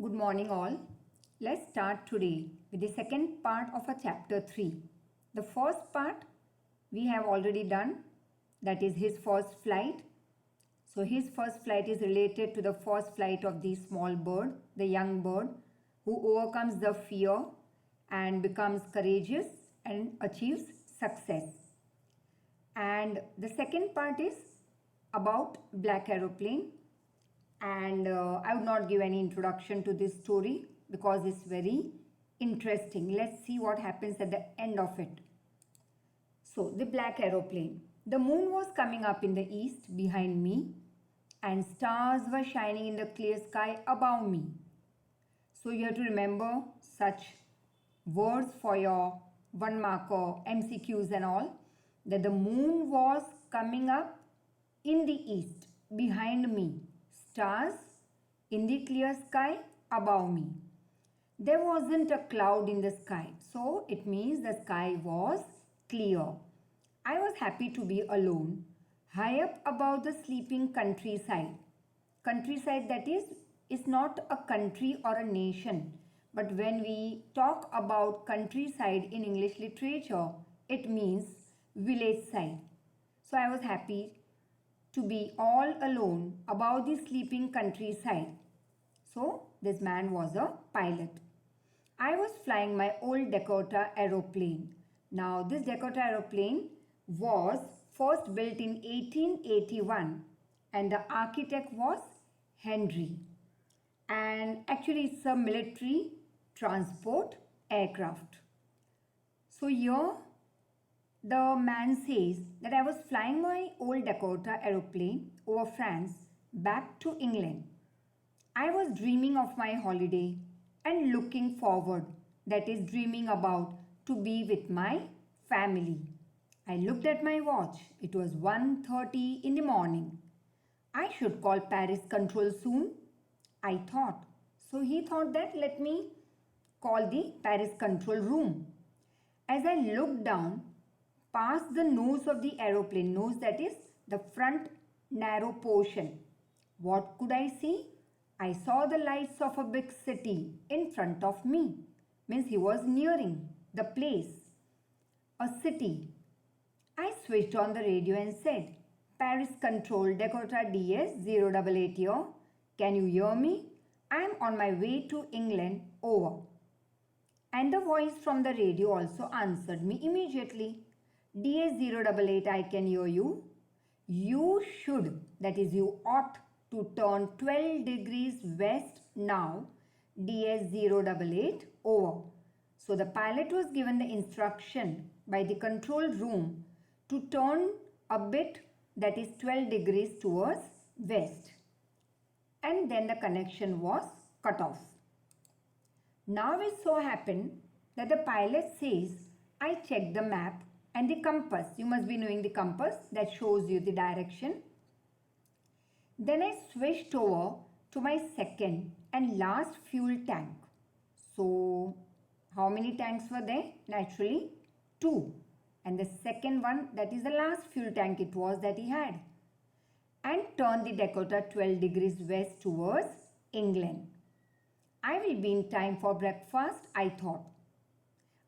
Good morning, all. Let's start today with the second part of our chapter 3. The first part we have already done, that is his first flight. So, his first flight is related to the first flight of the small bird, the young bird, who overcomes the fear and becomes courageous and achieves success. And the second part is about black aeroplane, and I would not give any introduction to this story because it's very interesting. Let's see what happens at the end of it. So, the black aeroplane. The moon was coming up in the east behind me, and stars were shining in the clear sky above me. So, you have to remember such words for your 1 marker MCQs and all, that the moon was coming up in the east behind me, stars in the clear sky above me. There wasn't a cloud in the sky, so it means the sky was clear. I was happy to be alone, high up above the sleeping countryside. Countryside, that is not a country or a nation, but when we talk about countryside in English literature, it means village side. So I was happy to be all alone above the sleeping countryside. So this man was a pilot. I was flying my old Dakota aeroplane. Now this Dakota aeroplane was first built in 1881 and the architect was Henry. And actually it's a military transport aircraft. So here the man says that I was flying my old Dakota aeroplane over France back to England. I was dreaming of my holiday and looking forward, that is dreaming about to be with my family. I looked at my watch. It was 1:30 in the morning. I should call Paris control soon, I thought. So he thought that let me call the Paris control room. As I looked down past the nose of the aeroplane, nose, that is the front narrow portion, what could I see? I saw the lights of a big city in front of me. Means he was nearing the place, a city. I switched on the radio and said, Paris control Dakota DS 088 here. Can you hear me? I am on my way to England, over. And the voice from the radio also answered me immediately. DS 088, I can hear you. You should, that is you ought to turn 12 degrees west now. DS 088, over. So the pilot was given the instruction by the control room to turn a bit, that is 12 degrees towards west. And then the connection was cut off. Now it so happened that the pilot says, I checked the map and the compass. You must be knowing the compass that shows you the direction. Then I switched over to my second and last fuel tank. So how many tanks were there? Naturally 2. And the second one, that is the last fuel tank it was that he had. And turned the Dakota 12 degrees west towards England. I will be in time for breakfast, I thought.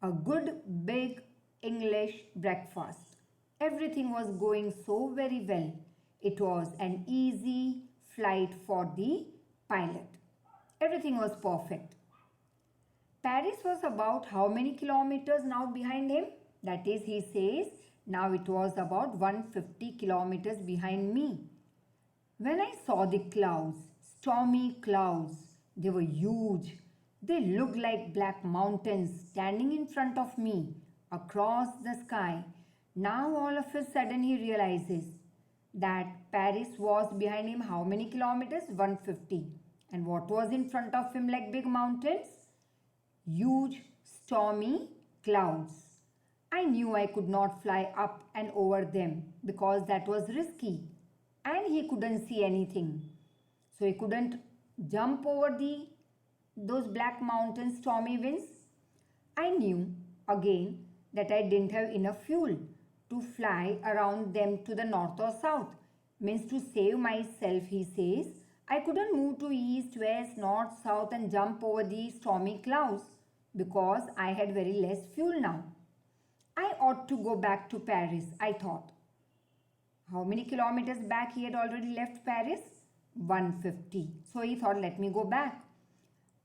A good big English breakfast. Everything was going so very well. It was an easy flight for the pilot. Everything was perfect. Paris was about how many kilometers now behind him? That is, he says, now it was about 150 kilometers behind me. When I saw the clouds, stormy clouds, they were huge. They looked like black mountains standing in front of me across the sky. Now all of a sudden he realizes that Paris was behind him how many kilometers? 150. And what was in front of him like big mountains? Huge stormy clouds. I knew I could not fly up and over them because that was risky and he couldn't see anything. So he couldn't jump over those black mountains, stormy winds. I knew again that I didn't have enough fuel to fly around them to the north or south. Means to save myself, he says, I couldn't move to east, west, north, south and jump over the stormy clouds because I had very less fuel now. I ought to go back to Paris, I thought. How many kilometers back he had already left Paris? 150. So he thought, let me go back.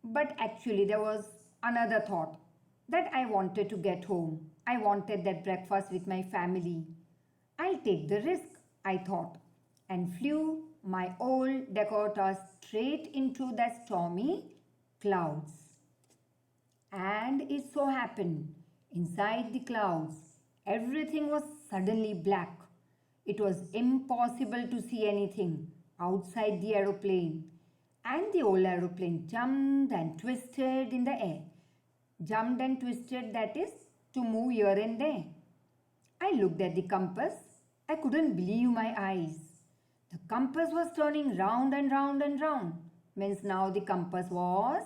But actually there was another thought, that I wanted to get home. I wanted that breakfast with my family. I'll take the risk, I thought, and flew my old Dakota straight into the stormy clouds. And it so happened, inside the clouds, everything was suddenly black. It was impossible to see anything outside the aeroplane. And the old aeroplane jumped and twisted in the air. Jumped and twisted, that is, to move here and there. I looked at the compass. I couldn't believe my eyes. The compass was turning round and round and round. Means now the compass was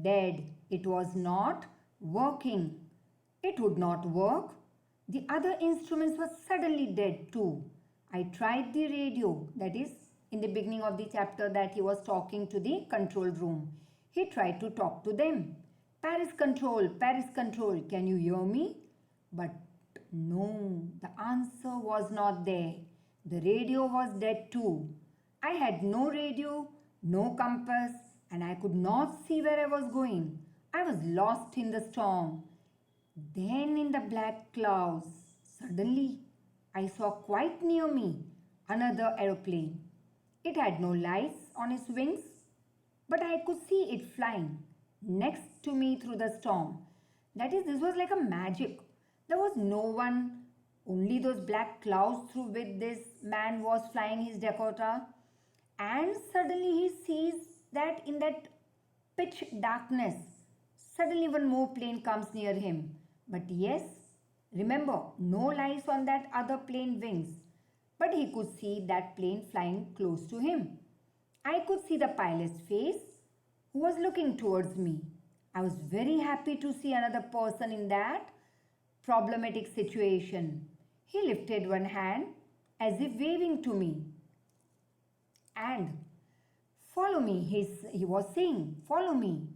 dead. It was not working. It would not work. The other instruments were suddenly dead too. I tried the radio, that is, in the beginning of the chapter that he was talking to the control room. He tried to talk to them. Paris control, can you hear me? But no, the answer was not there. The radio was dead too. I had no radio, no compass, and I could not see where I was going. I was lost in the storm. Then in the black clouds, suddenly I saw quite near me another aeroplane. It had no lights on its wings, but I could see it flying next to me through the storm. That is, this was like a magic. There was no one, only those black clouds through which this man was flying his Dakota. And suddenly he sees that in that pitch darkness, suddenly one more plane comes near him. But yes, remember, no lights on that other plane wings. But he could see that plane flying close to him. I could see the pilot's face who was looking towards me. I was very happy to see another person in that problematic situation. He lifted one hand as if waving to me. And follow me, he was saying, follow me.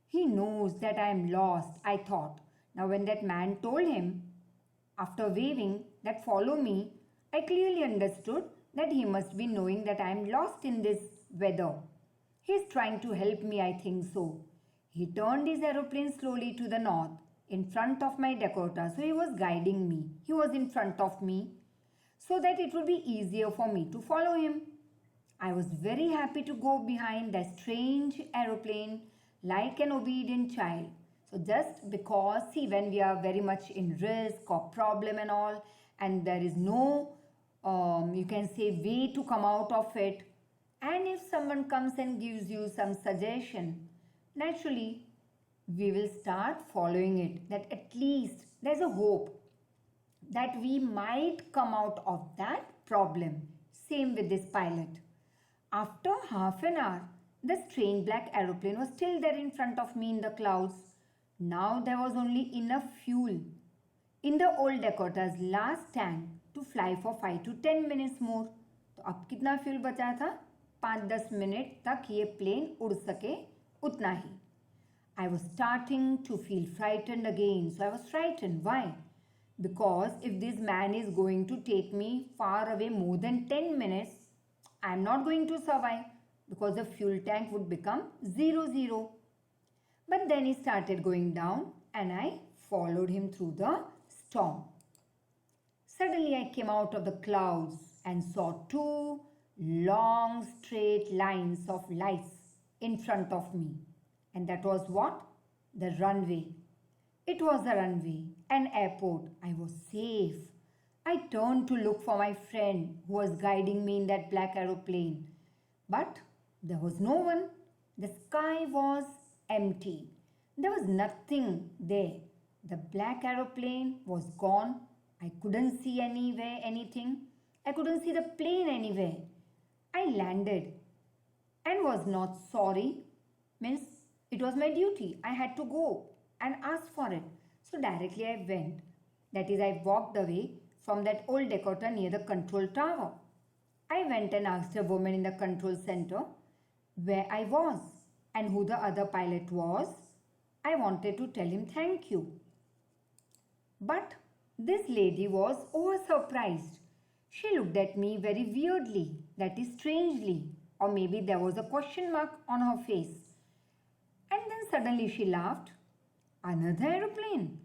He knows that I am lost, I thought. Now when that man told him, after waving, that follow me, I clearly understood that he must be knowing that I am lost in this weather. He is trying to help me, I think so. He turned his aeroplane slowly to the north, in front of my Dakota. So he was guiding me. He was in front of me, so that it would be easier for me to follow him. I was very happy to go behind that strange aeroplane like an obedient child. So just because, see, when we are very much in risk or problem and all, and there is no, you can say, way to come out of it, and if someone comes and gives you some suggestion, naturally, we will start following it, that at least there's a hope that we might come out of that problem. Same with this pilot. After half an hour, the strange black aeroplane was still there in front of me in the clouds. Now there was only enough fuel in the old Dakota's last tank to fly for 5 to 10 minutes more. तो अब कितना fuel बचा था? 5-10 minute तक ये plane उड़ सके उतना ही. I was starting to feel frightened again. So I was frightened. Why? Because if this man is going to take me far away more than 10 minutes, I am not going to survive because the fuel tank would become 0. But then he started going down and I followed him through the storm. Suddenly I came out of the clouds and saw 2 long straight lines of lights in front of me. And that was what? The runway. It was a runway, an airport. I was safe. I turned to look for my friend who was guiding me in that black aeroplane. But there was no one. The sky was empty. There was nothing there. The black aeroplane was gone. I couldn't see anywhere anything. I couldn't see the plane anywhere. I landed and was not sorry. Means it was my duty. I had to go and ask for it. So directly I went. That is, I walked away from that old Dakota near the control tower. I went and asked a woman in the control center where I was and who the other pilot was, I wanted to tell him thank you. But this lady was over surprised. She looked at me very weirdly, that is strangely, or maybe there was a question mark on her face. And then suddenly she laughed. Another aeroplane?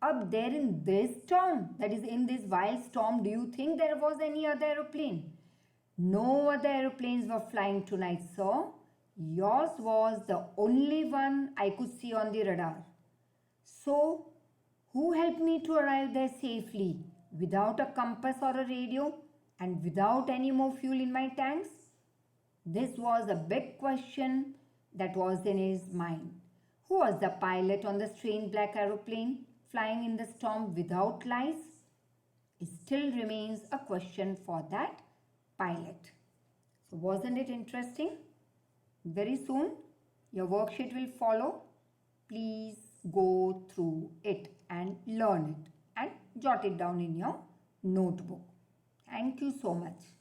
Up there in this storm, that is in this wild storm, do you think there was any other aeroplane? No other aeroplanes were flying tonight, sir. Yours was the only one I could see on the radar. So, who helped me to arrive there safely without a compass or a radio and without any more fuel in my tanks? This was a big question that was in his mind. Who was the pilot on the strange black aeroplane flying in the storm without lights? It still remains a question for that pilot. So wasn't it interesting? Very soon your worksheet will follow. Please go through it and learn it and jot it down in your notebook. Thank you so much.